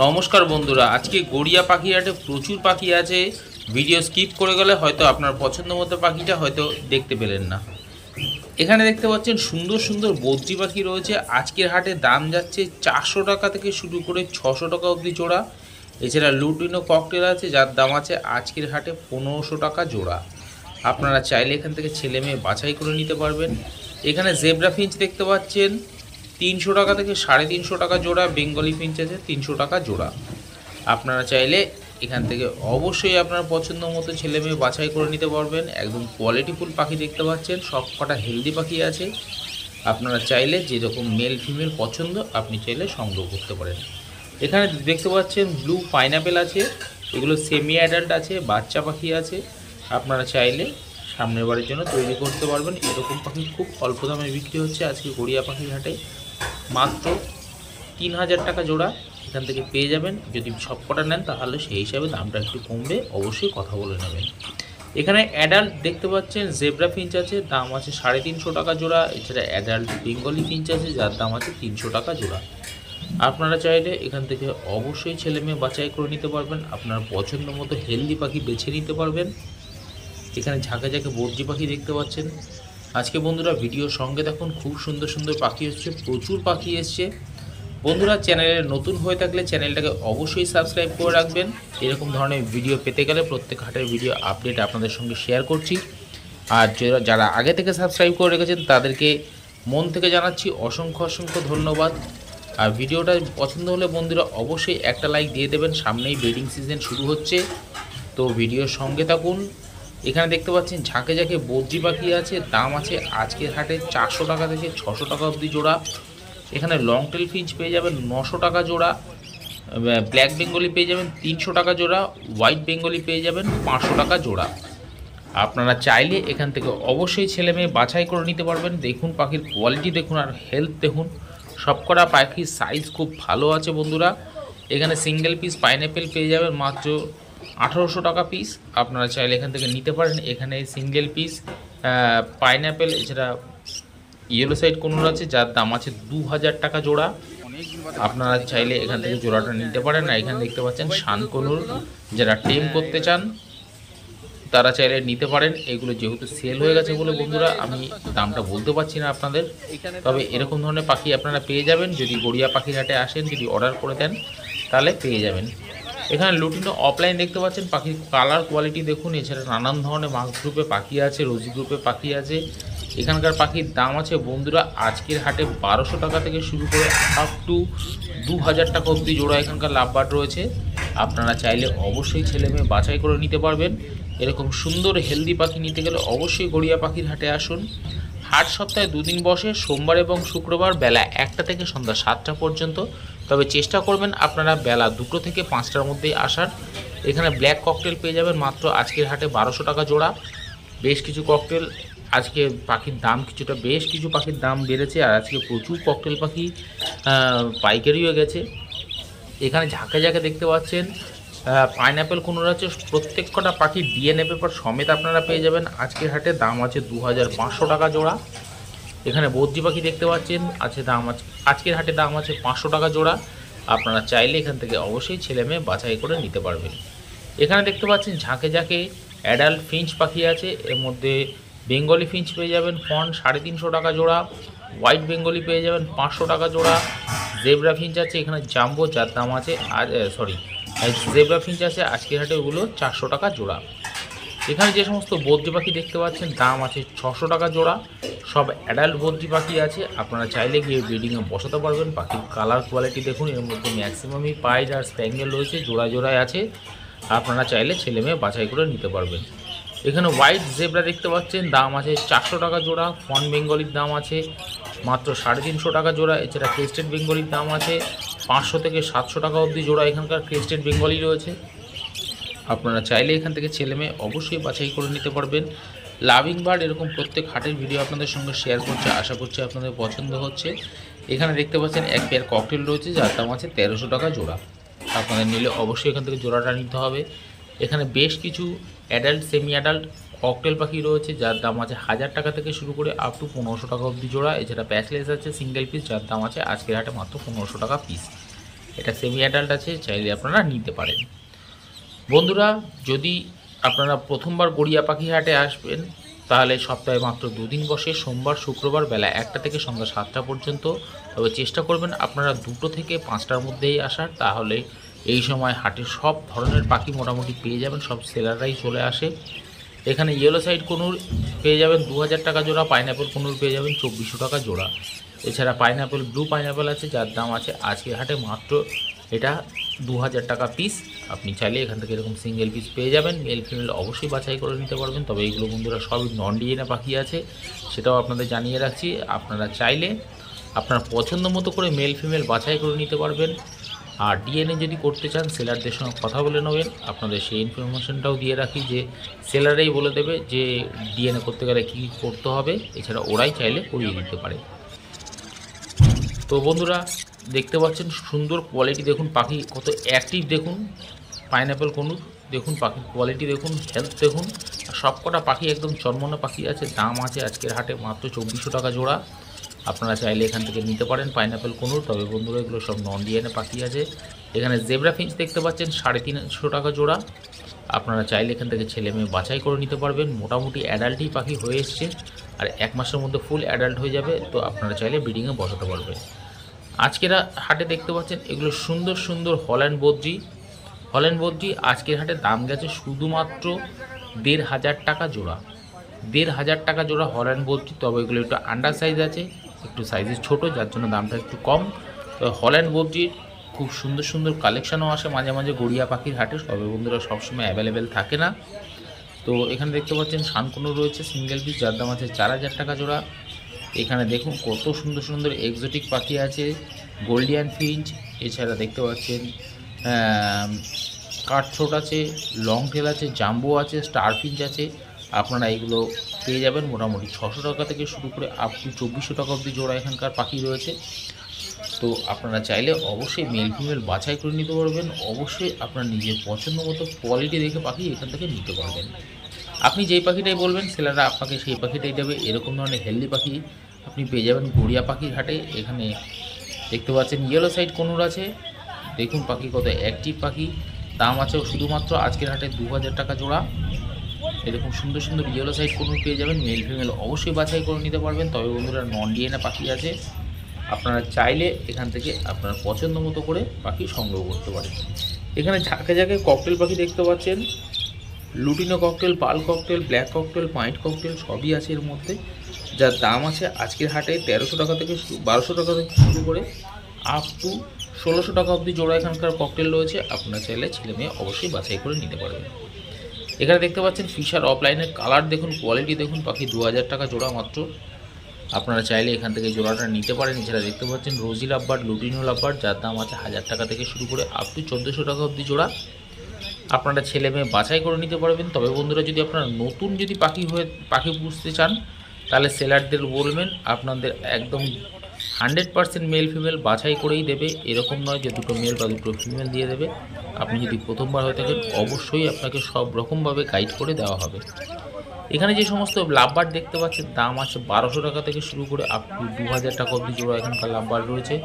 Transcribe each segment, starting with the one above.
নমস্কার বন্ধুরা, আজকে গড়িয়া পাখি হাটে প্রচুর পাখি আছে। ভিডিও স্কিপ করে গেলে হয়তো আপনার পছন্দ মতো পাখিটা হয়তো দেখতে পেলেন না। এখানে দেখতে পাচ্ছেন সুন্দর সুন্দর বদ্রি পাখি রয়েছে। আজকের হাটে দাম যাচ্ছে 400 টাকা থেকে শুরু করে 600 টাকা অবধি জোড়া। এছাড়া লুটিনো ককটেল আছে, যার দাম আছে আজকের হাটে 1500 টাকা জোড়া। আপনারা চাইলে এখান থেকে ছেলে মেয়ে বাছাই করে নিতে পারবেন। এখানে জেব্রা ফিঞ্চ দেখতে পাচ্ছেন 300 টাকা থেকে 350 টাকা জোড়া। বেঙ্গলি ফিঞ্চ আছে 300 টাকা জোড়া। আপনারা চাইলে এখান থেকে অবশ্যই আপনার পছন্দ মতো ছেলে মেয়ে বাছাই করে নিতে পারবেন। একদম কোয়ালিটিফুল পাখি দেখতে পাচ্ছেন, সব কটা হেলদি পাখি আছে। আপনারা চাইলে যেরকম মেল ফিমেল পছন্দ আপনি চাইলে সংগ্রহ করতে পারেন। এখানে দেখতে পাচ্ছেন ব্লু পাইনাপেল আছে, এগুলো সেমি অ্যাডাল্ট আছে, বাচ্চা পাখি আছে। আপনারা চাইলে সামনের বাড়ির জন্য তৈরি করতে পারবেন। এরকম পাখি খুব অল্প দামে বিক্রি হচ্ছে আজকে গড়িয়া পাখির হাটে, মাত্র 3000 টাকা জোড়া এখান থেকে পেয়ে যাবেন। যদি সব কটা নেন তাহলে সেই হিসাবে দামটা একটু কমবে, অবশ্যই কথা বলে নেবেন। এখানে অ্যাডাল্ট দেখতে পাচ্ছেন জেব্রা ফিঞ্চ আছে, দাম আছে 350 টাকা জোড়া। এছাড়া অ্যাডাল্ট বেঙ্গলি ফিঞ্চ আছে, যার দাম আছে 300 টাকা জোড়া। আপনারা চাইলে এখান থেকে অবশ্যই ছেলে মেয়ে বাছাই করে নিতে পারবেন, আপনার পছন্দ মতো হেলদি পাখি বেছে নিতে পারবেন। এখানে ঝাঁকে ঝাঁকে বর্জি পাখি দেখতে পাচ্ছেন। আজকে বন্ধুরা ভিডিওর সঙ্গে দেখুন, খুব সুন্দর সুন্দর পাখি এসছে, প্রচুর পাখি এসছে। বন্ধুরা চ্যানেলে নতুন হয়ে থাকলে চ্যানেলটাকে অবশ্যই সাবস্ক্রাইব করে রাখবেন। এরকম ধরনের ভিডিও পেতে গেলে প্রত্যেক হাটের ভিডিও আপডেট আপনাদের সঙ্গে শেয়ার করছি। আর যারা আগে থেকে সাবস্ক্রাইব করে রেখেছেন তাদেরকে মন থেকে জানাচ্ছি অসংখ্য অসংখ্য ধন্যবাদ। আর ভিডিওটা পছন্দ হলে বন্ধুরা অবশ্যই একটা লাইক দিয়ে দেবেন। সামনেই ব্রিডিং সিজন শুরু হচ্ছে, তো ভিডিওর সঙ্গে থাকুন। এখানে দেখতে পাচ্ছেন ঝাঁকে ঝাঁকে বদ্রি পাখি আছে, দাম আছে আজকের হাটে 400 টাকা থেকে 600 টাকা অবধি জোড়া। এখানে লং টেল ফিঞ্চ পেয়ে যাবেন 900 টাকা জোড়া, ব্ল্যাক বেঙ্গলি পেয়ে যাবেন 300 টাকা জোড়া, হোয়াইট বেঙ্গলি পেয়ে যাবেন 500 টাকা জোড়া। আপনারা চাইলে এখান থেকে অবশ্যই ছেলে মেয়ে বাছাই করে নিতে পারবেন। দেখুন পাখির কোয়ালিটি দেখুন আর হেলথ দেখুন, সবকটা পাখির সাইজ খুব ভালো আছে বন্ধুরা। এখানে সিঙ্গেল পিস পাইনঅ্যাপেল পেয়ে যাবেন মাত্র 1800 টাকা পিস। আপনারা চাইলে এখান থেকে নিতে পারেন। এখানে সিঙ্গেল পিস পাইনঅ্যাপেল, এছাড়া ইয়েলো সাইড কোনোর আছে, যার দাম আছে 2000 টাকা জোড়া। আপনারা চাইলে এখান থেকে জোড়াটা নিতে পারেন। আর এখানে দেখতে পাচ্ছেন শানকনুর, যারা টেম করতে চান তারা চাইলে নিতে পারেন। এগুলো যেহেতু সেল হয়ে গেছে বলে বন্ধুরা আমি দামটা বলতে পারছি না আপনাদের, তবে এরকম ধরনের পাখি আপনারা পেয়ে যাবেন যদি গড়িয়া পাখির হাটে আসেন, যদি অর্ডার করে দেন তাহলে পেয়ে যাবেন। এখানে লুটিনো অফলাইন দেখতে পাচ্ছেন, পাখির কালার কোয়ালিটি দেখুন। এছাড়া নানান ধরনের মার্ক গ্রুপে পাখি আছে, রোজি গ্রুপে পাখি আছে। এখানকার পাখির দাম আছে বন্ধুরা আজকের হাটে 1200 টাকা থেকে শুরু করে আপ টু 2000 টাকা অবধি জোড়া এখানকার লাভবার্ড রয়েছে। আপনারা চাইলে অবশ্যই ছেলে মেয়ে বাছাই করে নিতে পারবেন। এরকম সুন্দর হেলদি পাখি নিতে গেলে অবশ্যই গড়িয়া পাখির হাটে আসুন। হাট সপ্তাহে 2 দিন বসে, সোমবার এবং শুক্রবার বেলা 1টা থেকে সন্ধ্যা 7টা পর্যন্ত। তবে চেষ্টা করবেন আপনারা বেলা 2টো থেকে 5টার মধ্যেই আসার। এখানে ব্ল্যাক ককটেল পেয়ে যাবেন মাত্র আজকের হাটে 1200 টাকা জোড়া। বেশ কিছু ককটেল আজকে পাখির দাম কিছুটা, বেশ কিছু পাখির দাম বেড়েছে। আর আজকে প্রচুর ককটেল পাখি পাইকারি হয়ে গেছে। এখানে ঝাঁকে ঝাঁকে দেখতে পাচ্ছেন পাইনঅ্যাপেল কোনোর আছে, প্রত্যেক কটা পাখি ডিএনএ পেপার সমেত আপনারা পেয়ে যাবেন। আজকের হাটে দাম আছে 2500 টাকা জোড়া। এখানে বদ্রি পাখি দেখতে পাচ্ছেন আছে, দাম আছে আজকের হাটে দাম আছে 500 টাকা জোড়া। আপনারা চাইলে এখান থেকে অবশ্যই ছেলে মেয়ে বাছাই করে নিতে পারবেন। এখানে দেখতে পাচ্ছেন ঝাঁকে ঝাঁকে অ্যাডাল্ট ফিঞ্চ পাখি আছে, এর মধ্যে বেঙ্গলি ফিঞ্চ পেয়ে যাবেন ফন 350 টাকা জোড়া, হোয়াইট বেঙ্গলি পেয়ে যাবেন 500 টাকা জোড়া। জেব্রা ফিঞ্চ আছে এখানে জাম্বো, যার দাম আছে জেব্রা ফিঞ্চ আছে আজকের হাটে ওগুলো 400 টাকা জোড়া। এখানে যে সমস্ত বদ্রি পাখি দেখতে পাচ্ছেন দাম আছে 600 টাকা জোড়া। সব অ্যাডাল্ট বদ্রি পাখি আছে, আপনারা চাইলে গিয়ে ব্রিডিংয়ে বসাতে পারবেন। পাখির কালার কোয়ালিটি দেখুন, এর মধ্যে ম্যাক্সিমামই পাইড আর স্প্যাঙ্গেল রয়েছে, জোড়ায় জোড়ায় আছে। আপনারা চাইলে ছেলে মেয়ে বাছাই করে নিতে পারবেন। এখানে হোয়াইট জেব্রা দেখতে পাচ্ছেন, দাম আছে 400 টাকা জোড়া। ফন বেঙ্গলির দাম আছে মাত্র 350 টাকা জোড়া। এছাড়া ক্রেস্টেড বেঙ্গলির দাম আছে 500 থেকে 700 টাকা অবধি জোড়া। এখানকার ক্রেস্টেড বেঙ্গলি রয়েছে। আপনারা চাইলে এখান থেকে ছেলে মেয়ে অবশ্যই বাছাই করে নিতে পারবেন। লাভিং বার্ড এরকম প্রত্যেক হাটের ভিডিও আপনাদের সঙ্গে শেয়ার করছে, আশা করছি আপনাদের পছন্দ হচ্ছে। এখানে দেখতে পাচ্ছেন এক পেয়ার ককটেল রয়েছে, যার দাম আছে 1300 টাকা জোড়া। আপনাদের নিলে অবশ্যই এখান থেকে জোড়াটা নিতে হবে। এখানে বেশ কিছু অ্যাডাল্ট সেমি অ্যাডাল্ট ককটেল পাখি রয়েছে, যার দাম আছে 1000 টাকা থেকে শুরু করে আপ টু 1500 টাকা অবধি জোড়া। এছাড়া প্যাচলেস আছে সিঙ্গেল পিস, যার দাম আছে আজকের হাটে মাত্র 1500 টাকা পিস। এটা সেমি অ্যাডাল্ট আছে, চাইলে আপনারা নিতে পারেন। বন্ধুরা, যদি আপনারা প্রথমবার গড়িয়া পাখি হাটে আসবেন তাহলে সপ্তাহে মাত্র 2 দিন বসে, সোমবার শুক্রবার বেলা 1টা থেকে সন্ধ্যা 7টা পর্যন্ত। তবে চেষ্টা করবেন আপনারা 2টো থেকে 5টার মধ্যেই আসার, তাহলে এই সময় হাটে সব ধরনের পাখি মোটামুটি পেয়ে যাবেন, সব সেলাররাই চলে আসে। এখানে ইয়েলো সাইড কোনুর পেয়ে যাবেন 2000 টাকা জোড়া, পাইনঅ্যাপেল কোনুর পেয়ে যাবেন 2400 টাকা জোড়া। এছাড়া পাইনঅ্যাপেল, ব্লু পাইনঅ্যাপেল আছে, যার দাম আছে আজকের হাটে মাত্র এটা 2000 টাকা পিস। আপনি চাইলে এখান থেকে এরকম সিঙ্গেল পিস পেয়ে যাবেন। মেল ফিমেল অবশ্যই বাছাই করে নিতে পারবেন। তবে এইগুলো বন্ধুরা সবই নন ডিএনএ পাখি আছে, সেটাও আপনাদের জানিয়ে রাখছি। আপনারা চাইলে আপনার পছন্দ মতো করে মেল ফিমেল বাছাই করে নিতে পারবেন। আর ডিএনএ যদি করতে চান সেলারদের সঙ্গে কথা বলে নেবেন। আপনাদের সেই ইনফরমেশনটাও দিয়ে রাখি যে সেলারেই বলে দেবে যে ডিএনএ করতে গেলে কী করতে হবে, এছাড়া ওরাই চাইলে করিয়ে দিতে পারে। তো বন্ধুরা, দেখতে পাচ্ছেন সুন্দর কোয়ালিটি, দেখুন পাখি কত অ্যাক্টিভ, দেখুন পাইনঅ্যাপেল কোনুর, দেখুন পাখির কোয়ালিটি দেখুন, হেলথ দেখুন। আর সব কটা পাখি একদম চনমনে পাখি আছে। দাম আছে আজকের হাটে মাত্র 2400 টাকা জোড়া। আপনারা চাইলে এখান থেকে নিতে পারেন পাইনঅ্যাপেল কোনুর। তবে বন্ধুরা, এগুলো সব নন ডিএনএ পাখি আছে। এখানে জেব্রা ফিঞ্চ দেখতে পাচ্ছেন 350 টাকা জোড়া। আপনারা চাইলে এখান থেকে ছেলে মেয়ে বাছাই করে নিতে পারবেন। মোটামুটি অ্যাডাল্টই পাখি হয়ে এসছে, আর 1 মাসের মধ্যে ফুল অ্যাডাল্ট হয়ে যাবে। তো আপনারা চাইলে ব্রিডিংয়ে বসাতে পারবেন। আজকের হাটে দেখতে পাচ্ছেন এগুলো সুন্দর সুন্দর হল্যান্ড বদ্রি। হল্যান্ড বদ্রি আজকের হাটে দাম গেছে শুধুমাত্র 1500 টাকা জোড়া। 1500 টাকা জোড়া হল্যান্ড বদ্রি। তবে এগুলো একটু আন্ডার সাইজ আছে, একটু সাইজে ছোট, যার জন্য দামটা একটু কম। তবে হল্যান্ড বদ্রির খুব সুন্দর সুন্দর কালেকশানও আসে মাঝে মাঝে গড়িয়া পাখির হাটে। তবে বন্ধুরা সবসময় অ্যাভেলেবেল থাকে না। তো এখানে দেখতে পাচ্ছেন শানকুনো রয়েছে সিঙ্গেল পিস, যার দাম আছে 4000 টাকা জোড়া। এখানে দেখুন কত সুন্দর সুন্দর এক্সোটিক পাখি আছে, গোল্ডিয়ান ফিঞ্চ, এছাড়া দেখতে পাচ্ছেন কাঠঠোঁট আছে, লং টেল আছে, জাম্বো আছে, স্টার ফিঞ্চ আছে। আপনারা এগুলো পেয়ে যাবেন মোটামুটি 600 টাকা থেকে শুরু করে আপ টু 2400 টাকা অবধি জোড়া এখানকার পাখি রয়েছে। তো আপনারা চাইলে অবশ্যই মেল ফিমেল বাছাই করে নিতে পারবেন। অবশ্যই আপনার নিজের পছন্দ মতো কোয়ালিটি দেখে পাখি এখান থেকে নিতে পারবেন। আপনি যেই পাখিটাই বলবেন সেলাররা আপনাকে সেই পাখিটাই দেবে। এরকম ধরনের হেলদি পাখি আপনি পেয়ে যাবেন গড়িয়া পাখির হাটে। এখানে দেখতে পাচ্ছেন ইয়েলো সাইড কোনুর আছে, দেখুন পাখি কত অ্যাক্টিভ পাখি। দাম আছে শুধুমাত্র আজকের হাটে 2000 টাকা জোড়া। এরকম সুন্দর সুন্দর ইয়েলো সাইড কোনুর পেয়ে যাবেন। মেল ফিমেল অবশ্যই বাছাই করে নিতে পারবেন। তবে বন্ধুরা নন ডিএনএ পাখি আছে, আপনারা চাইলে এখান থেকে আপনার পছন্দ মতো করে পাখি সংগ্রহ করতে পারেন। এখানে ঝাঁকে ঝাঁকে ককটেল পাখি দেখতে পাচ্ছেন, লুটিনো ককটেল, পাল cocktail, black cocktail, white cocktail সবই আছে এর মধ্যে। যার দাম আছে আজকের হাটে 1300 টাকা থেকে 1200 টাকা থেকে শুরু করে আপ টু 1600 টাকা অবধি জোড়া এখানকার ককটেল রয়েছে। আপনারা চাইলে ছেলে মেয়ে অবশ্যই বাছাই করে নিতে পারবেন। এখানে দেখতে পাচ্ছেন ফিশার অফলাইনের কালার দেখুন, কোয়ালিটি দেখুন, পাখি 2000 টাকা জোড়া মাত্র। আপনারা চাইলে এখান থেকে জোড়াটা নিতে পারেন। এছাড়া দেখতে পাচ্ছেন রোজি লাভবার্ড, লুটিনো লাভবার্ড, যার দাম আছে 1000 টাকা থেকে শুরু করে আপ টু 1400 টাকা অবধি জোড়া। আপনারা ছেলে মেয়ে বাছাই করে নিতে পারবেন। তবে বন্ধুরা, যদি আপনারা নতুন যদি পাখি পুষতে চান তাহলে সেলারদের বলবেন আপনাদের একদম 100% মেল ফিমেল বাছাই করেই দেবে। এরকম নয় যে দুটো মেল বা দুটো ফিমেল দিয়ে দেবে। আপনি যদি প্রথমবার হয়ে থাকেন অবশ্যই আপনাকে সব রকমভাবে গাইড করে দেওয়া হবে। এখানে যে সমস্ত লাভবার্ড দেখতে পাচ্ছেন দাম আছে 1200 টাকা থেকে শুরু করে আপ টু 2000 টাকা অবধি জোড়া এখানকার লাভবার্ড রয়েছে।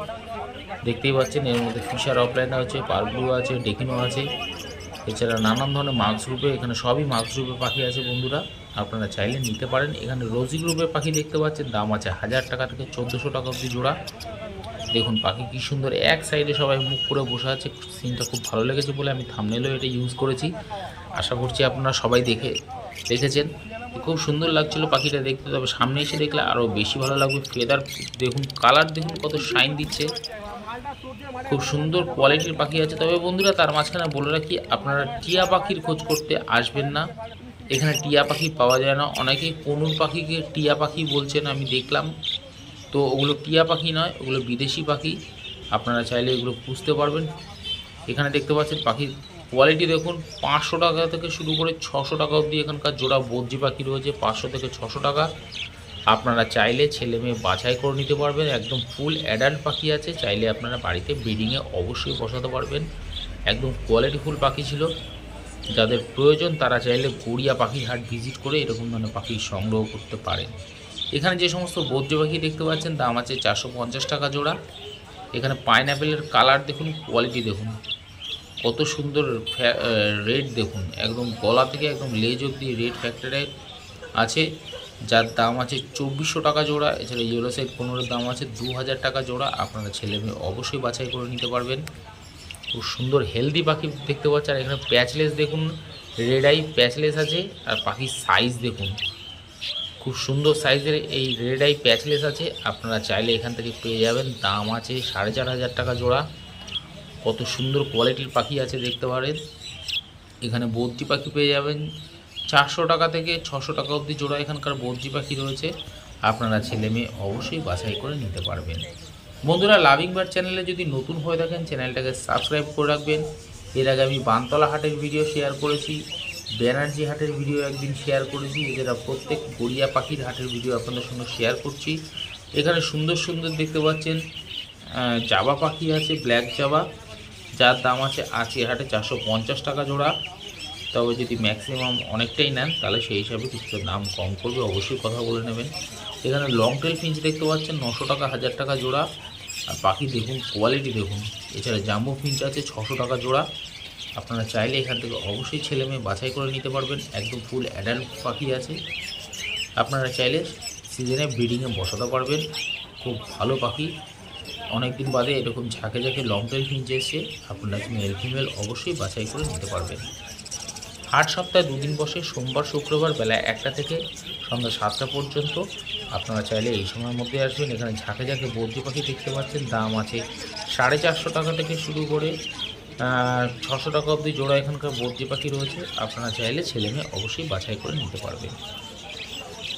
দেখতেই পাচ্ছেন এর মধ্যে ফিশার অফলাইন আছে, পারব্লু আছে, ডেকিনো আছে, এছাড়া নানান ধরনের মাস্ক গ্রুপে, এখানে সবই মাস্ক গ্রুপের পাখি আছে বন্ধুরা। আপনারা চাইলে নিতে পারেন। এখানে রোজি গ্রুপের পাখি দেখতে পাচ্ছেন দাম আছে 1000 টাকা থেকে 1400 টাকা অবধি জোড়া। দেখুন পাখি কি সুন্দর এক সাইডে সবাই মুখ করে বসে আছে। সিনটা খুব ভালো লেগেছে বলে আমি থাম্বনেলেও এটা ইউজ করেছি। আশা করছি আপনারা সবাই দেখেছেন। খুব সুন্দর লাগছিল পাখিটা দেখতে। তবে সামনে এসে দেখলে আরও বেশি ভালো লাগবে। ফেদার দেখুন, কালার দেখুন কত শাইন দিচ্ছে, খুব সুন্দর কোয়ালিটির পাখি আছে। তবে বন্ধুরা, তার মাঝখানে বলে রাখি আপনারা টিয়া পাখির খোঁজ করতে আসবেন না। এখানে টিয়া পাখি পাওয়া যায় না। অনেকেই কোনুর পাখিকে টিয়া পাখি বলছেন, আমি দেখলাম। তো ওগুলো টিয়া পাখি নয়, ওগুলো বিদেশি পাখি। আপনারা চাইলে এগুলো পুষতে পারবেন। এখানে দেখতে পাচ্ছেন পাখির কোয়ালিটি দেখুন, 500 টাকা থেকে শুরু করে 600 টাকা অবধি এখানকার জোড়া বদ্রি পাখি রয়েছে। 500 থেকে 600 টাকা। আপনারা চাইলে ছেলে মেয়ে বাছাই করে নিতে পারবেন। একদম ফুল অ্যাডাল্ট পাখি আছে, চাইলে আপনারা বাড়িতে ব্রিডিংয়ে অবশ্যই বসাতে পারবেন। একদম কোয়ালিটিফুল পাখি ছিল। যাদের প্রয়োজন তারা চাইলে গড়িয়া পাখির হাট ভিজিট করে এরকম ধরনের পাখি সংগ্রহ করতে পারেন। এখানে যে সমস্ত বদ্রি পাখি দেখতে পাচ্ছেন দাম আছে 450 টাকা জোড়া। এখানে পাইনঅ্যাপেলের কালার দেখুন, কোয়ালিটি দেখুন, কত সুন্দর রেড দেখুন, একদম গলা থেকে একদম লেজ অবধি রেড ফ্যাক্টরে আছে, যার দাম আছে 2400 টাকা জোড়া। এছাড়া ইয়েলো সাইড 15-এর দাম আছে 2000 টাকা জোড়া। আপনারা ছেলে মেয়ে অবশ্যই বাছাই করে নিতে পারবেন। খুব সুন্দর হেলদি পাখি দেখতে পাচ্ছেন। আর এখানে প্যাচলেস দেখুন, রেড আই প্যাচলেস আছে। আর পাখির সাইজ দেখুন, খুব সুন্দর সাইজের এই রেড আই প্যাচলেস আছে। আপনারা চাইলে এখান থেকে পেয়ে যাবেন, দাম আছে 4500 টাকা জোড়া। কত সুন্দর কোয়ালিটির পাখি আছে দেখতে পারেন। এখানে বদ্রি পাখি পেয়ে যাবেন 400 টাকা থেকে 600 টাকা অবধি জোড়া এখানকার বদ্রি পাখি রয়েছে। আপনারা ছেলে মেয়ে অবশ্যই বাছাই করে নিতে পারবেন। বন্ধুরা, লাভিং বার্ড চ্যানেলে যদি নতুন হয়ে থাকেন চ্যানেলটাকে সাবস্ক্রাইব করে রাখবেন। এর আগে আমি বানতলা হাটের ভিডিও শেয়ার করেছি, ব্যানার্জি হাটের ভিডিও একদিন শেয়ার করেছি। এছাড়া প্রত্যেক গড়িয়া পাখির হাটের ভিডিও আপনাদের সঙ্গে শেয়ার করছি। এখানে সুন্দর সুন্দর দেখতে পাচ্ছেন জাবা পাখি আছে, ব্ল্যাক জাবা, যার দাম আছে আজকে হাটে 450 টাকা জোড়া। তবে যদি ম্যাক্সিমাম অনেকটাই নেন তাহলে সেই হিসাবে কিছুটা দাম কম করবে, অবশ্যই কথা বলে নেবেন। এখানে লং টেল ফিঞ্চ দেখতে পাচ্ছেন 900 টাকা 1000 টাকা জোড়া। আর পাখি দেখুন, কোয়ালিটি দেখুন। এছাড়া জাম্বো ফিঞ্চ আছে 600 টাকা জোড়া। আপনারা চাইলে এখান থেকে অবশ্যই ছেলে মেয়ে বাছাই করে নিতে পারবেন। একদম ফুল অ্যাডাল্ট পাখি আছে। আপনারা চাইলে সিজনে ব্রিডিংয়ে বসাতে পারবেন। খুব ভালো পাখি। অনেক দিন বাদে এরকম ঝাঁকে ঝাঁকে লং টেল ফিঞ্চ এসে আপনারা মেল ফিমেল অবশ্যই বাছাই করে নিতে পারবেন। হাট সপ্তাহে 2 দিন বসে, সোমবার শুক্রবার বেলা 1টা থেকে সন্ধ্যা 7টা পর্যন্ত। আপনারা চাইলে এই সময়ের মধ্যে আসবেন। এখানে ঝাঁকে ঝাঁকে বদ্রি পাখি দেখতে পাচ্ছেন, দাম আছে 450 টাকা থেকে শুরু করে 600 টাকা অবধি জোড়া এখানকার বদ্রি পাখি রয়েছে। আপনারা চাইলে ছেলে মেয়ে অবশ্যই বাছাই করে নিতে পারবেন।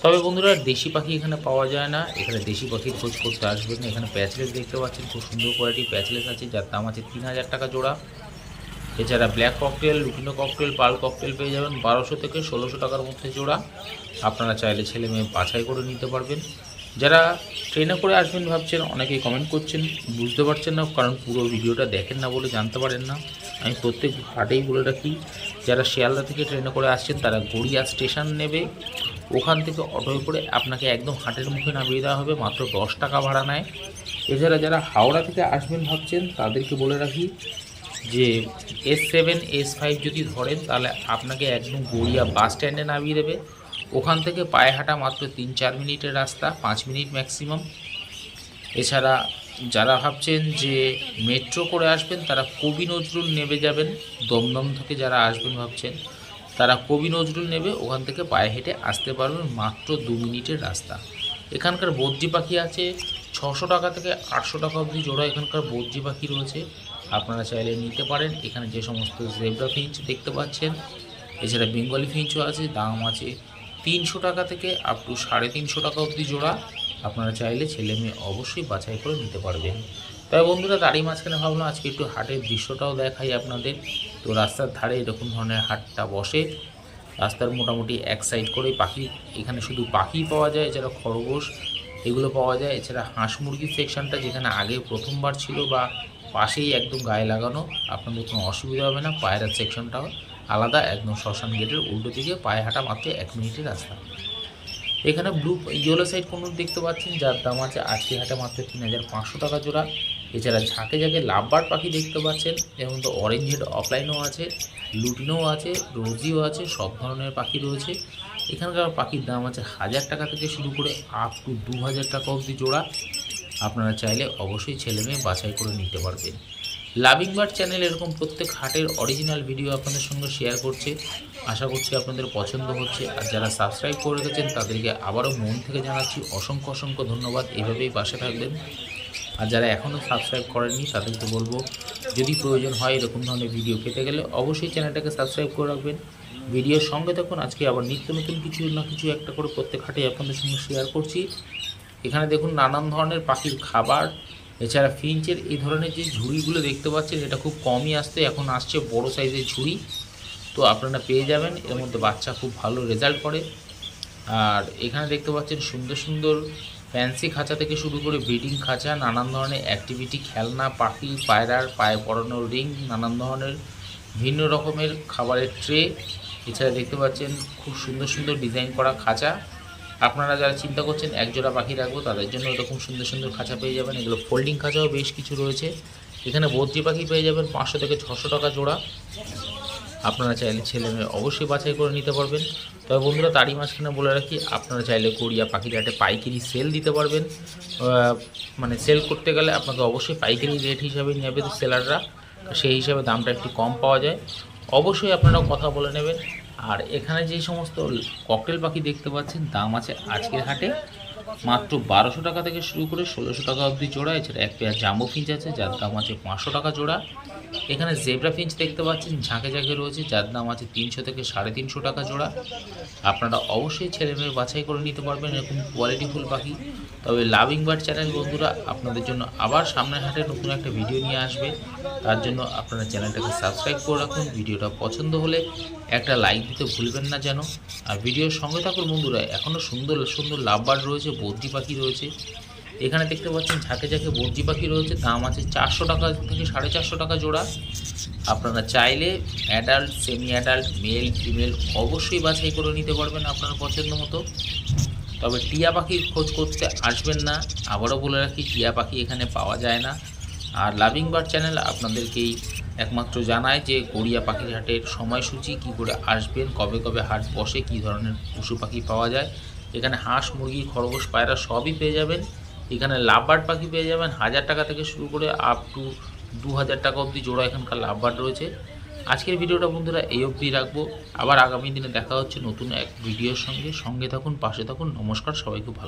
তবে বন্ধুরা, দেশি পাখি এখানে পাওয়া যায় না। এখানে দেশি পাখির খোঁজ করতে আসবেন না। এখানে প্যাচলেস দেখতে পাচ্ছেন, খুব সুন্দর কোয়ালিটির প্যাচলেস আছে, যার দাম আছে 3000 টাকা জোড়া। এছাড়া black cockatiel, lutino cockatiel, pearl cockatiel পেয়ে যাবেন 1200 থেকে 1600 টাকার মধ্যে জোড়া। আপনারা চাইলে ছেলে মেয়ে বাছাই করে নিতে পারবেন। যারা ট্রেনে করে আসবেন ভাবছেন, অনেকেই কমেন্ট করছেন, বুঝতে পারছেন না, কারণ পুরো ভিডিওটা দেখেন না বলে জানতে পারেন না। আমি প্রত্যেক হাটেই বলে রাখি, যারা শিয়ালদা থেকে ট্রেনে করে আসছেন তারা গড়িয়া স্টেশন নেবে, ওখান থেকে অটোয় করে আপনাকে একদম হাটের মুখে নামিয়ে দেওয়া হবে, মাত্র 10 টাকা ভাড়া নেয়। এছাড়া যারা হাওড়া থেকে আসবেন ভাবছেন তাদেরকে বলে রাখি যে S7 S5 যদি ধরেন তাহলে আপনাকে একদম গড়িয়া বাস স্ট্যান্ডে নামিয়ে দেবে। ওখান থেকে পায়ে হাঁটা মাত্র 3-4 মিনিটের রাস্তা, 5 মিনিট ম্যাক্সিমাম। এছাড়া যারা ভাবছেন যে মেট্রো করে আসবেন তারা কবি নজরুল নেমে যাবেন। দমদম থেকে যারা আসবেন ভাবছেন তারা কবি নজরুল নেবে, ওখান থেকে পায়ে হেঁটে আসতে পারবেন, মাত্র 2 মিনিটের রাস্তা। এখানকার বদ্রি পাখি আছে 600 টাকা থেকে 800 টাকা অবধি জোড়া এখানকার বদ্রি পাখি রয়েছে। আপনারা চাইলে নিতে পারেন। এখানে যে সমস্ত জেব্রা ফিঞ্চ দেখতে পাচ্ছেন, এছাড়া বেঙ্গলি ফিঞ্চও আছে, দাম আছে 300 টাকা থেকে আপ টু 350 টাকা অবধি জোড়া। আপনারা চাইলে ছেলে মেয়ে অবশ্যই বাছাই করে নিতে পারবেন। তবে বন্ধুরা, তারই মাঝখানে ভাবলাম আজকে একটু হাটের দৃশ্যটাও দেখাই আপনাদের। তো রাস্তার ধারে এরকম ধরনের হাটটা বসে, রাস্তার মোটামুটি এক সাইড করে পাখি, এখানে শুধু পাখি পাওয়া যায়, এছাড়া খরগোশ এগুলো পাওয়া যায়। এছাড়া হাঁস মুরগির সেকশনটা যেখানে আগে প্রথমবার ছিল বা পাশেই একদম গায়ে লাগানো, আপনাদের কোনো অসুবিধা হবে না। পায়রার সেকশনটাও আলাদা, একদম শ্মশান গেটের উল্টো দিকে, পায়ে হাঁটা মাত্র 1 মিনিটের রাস্তা। এখানে ইয়েলো সাইড কোন দেখতে পাচ্ছেন, যার দাম আছে আজকে হাটে মাত্র 3500 টাকা জোড়া। এছাড়া ঝাঁকে ঝাঁকে লাভবার্ড পাখি দেখতে পাচ্ছেন, যেমন তো অরেঞ্জ হেড অফলাইনও আছে, লুটিনও আছে, রোজিও আছে, সব ধরনের পাখি রয়েছে। এখানকার পাখির দাম আছে 1000 টাকা থেকে শুরু করে আপ টু 2000 টাকা অবধি জোড়া। আপনারা চাইলে অবশ্যই ছেলে মেয়ে বাছাই করে নিতে পারবেন। লাভিং বার্ড চ্যানেল এরকম প্রত্যেক হাটের অরিজিনাল ভিডিও আপনাদের সঙ্গে শেয়ার করছে। আশা করছি আপনাদের পছন্দ হচ্ছে। আর যারা সাবস্ক্রাইব করে রেখেছেন তাদেরকে আবারও মন থেকে জানাচ্ছি অসংখ্য অসংখ্য ধন্যবাদ। এভাবেই পাশে থাকবেন। আর যারা এখনও সাবস্ক্রাইব করেননি তাদেরকে বলবো, যদি প্রয়োজন হয় এরকম ধরনের ভিডিও পেতে গেলে অবশ্যই চ্যানেলটাকে সাবস্ক্রাইব করে রাখবেন। ভিডিওর সঙ্গে থাকুন। আজকে আবার নিত্য নতুন কিছু না কিছু একটা করে প্রত্যেক হাটে আপনাদের সঙ্গে শেয়ার করছি। এখানে দেখুন নানান ধরনের পাখির খাবার, এছাড়া ফিঞ্চের এই ধরনের যে ঝুড়িগুলো দেখতে পাচ্ছেন, এটা খুব কমই আসতো, এখন আসছে বড় সাইজের ঝুড়ি। তো আপনারা পেয়ে যাবেন, এর মধ্যে বাচ্চা খুব ভালো রেজাল্ট করে। আর এখানে দেখতে পাচ্ছেন সুন্দর সুন্দর ফ্যান্সি খাঁচা থেকে শুরু করে ব্রিডিং খাঁচা, নানান ধরনের অ্যাক্টিভিটি খেলনা, পাখি, পায়রার পায়ে পরানোর রিং, নানান ধরনের ভিন্ন রকমের খাবারের ট্রে। এছাড়া দেখতে পাচ্ছেন খুব সুন্দর সুন্দর ডিজাইন করা খাঁচা। আপনারা যারা চিন্তা করছেন এক জোড়া পাখি রাখবো তাদের জন্য এরকম সুন্দর সুন্দর খাঁচা পেয়ে যাবেন। এগুলো ফোল্ডিং খাঁচাও বেশ কিছু রয়েছে। এখানে বদ্রি পাখি পেয়ে যাবেন 500 থেকে 600 টাকা জোড়া। আপনারা চাইলে ছেলে মেয়ে অবশ্যই বাছাই করে নিতে পারবেন। তবে বন্ধুরা তারই মাঝখানে বলে রাখি, আপনারা চাইলে গড়িয়া পাখির হাটে পাইকারি সেল দিতে পারবেন। মানে সেল করতে গেলে আপনাকে অবশ্যই পাইকারি রেট হিসাবে নেবে সেলাররা, সেই হিসাবে দামটা একটু কম পাওয়া যায়। অবশ্যই আপনারা কথা বলে নেবেন। আর এখানে যে সমস্ত ককটেল পাখি দেখতে পাচ্ছেন দাম আছে আজকের হাটে মাত্র 1200 টাকা থেকে শুরু করে 1600 টাকা অবধি জোড়া। এছাড়া এক পেয়ার জাম্বো ফিঞ্চ আছে যার দাম আছে 500 টাকা জোড়া। এখানে জেব্রা ফিঞ্চ দেখতে পাচ্ছেন ঝাঁকে ঝাঁকে রয়েছে যার দাম আছে 300 থেকে 350 টাকা জোড়া। আপনারা অবশ্যই ছেলে মেয়ে বাছাই করে নিতে পারবেন এরকম কোয়ালিটিফুল পাখি। তবে লাভিং বার্ড চ্যানেল বন্ধুরা আপনাদের জন্য আবার সামনের হাটে নতুন একটা ভিডিও নিয়ে আসবে। তার জন্য আপনারা চ্যানেলটাকে সাবস্ক্রাইব করে রাখুন। ভিডিওটা পছন্দ হলে একটা লাইক দিতে ভুলবেন না যেন। আর ভিডিওর সঙ্গে থাকুন বন্ধুরা, এখনও সুন্দর সুন্দর লাভ বার্ড রয়েছে, বদ্রি পাখি রয়েছে। এখানে দেখতে পাচ্ছেন ঝাঁকে ঝাঁকে বদ্রি পাখি রয়েছে, দাম আছে 400 টাকা থেকে 450 টাকা জোড়া। আপনারা চাইলে adult, semi adult, male female অবশ্যই বাছাই করে নিতে পারবেন আপনার পছন্দ মতো। তবে টিয়া পাখির খোঁজ করতে আসবেন না, আবারও বলে রাখি টিয়া পাখি এখানে পাওয়া যায় না। আর লাভিং বার্ড চ্যানেল আপনাদেরকেই একমাত্র জানায় যে গড়িয়া পাখির হাটের সময়সূচি, কী করে আসবেন, কবে কবে হাট বসে, কী ধরনের পশু পাখি পাওয়া যায়। এখানে হাঁস, মুরগি, খরগোশ, পায়রা সবই পেয়ে যাবেন। এখানে লাভ বার্ড পাখি পেয়ে যাবেন 1000 টাকা থেকে শুরু করে আপ টু 2000 টাকা অবধি জোড়া এখানকার লাভ বার্ড রয়েছে। আজকের ভিডিওটা বন্ধুরা এই অবধি রাখবো। আবার আগামী দিনে দেখা হচ্ছে নতুন এক ভিডিওর সঙ্গে থাকুন, পাশে থাকুন। নমস্কার, সবাইকে ভালো।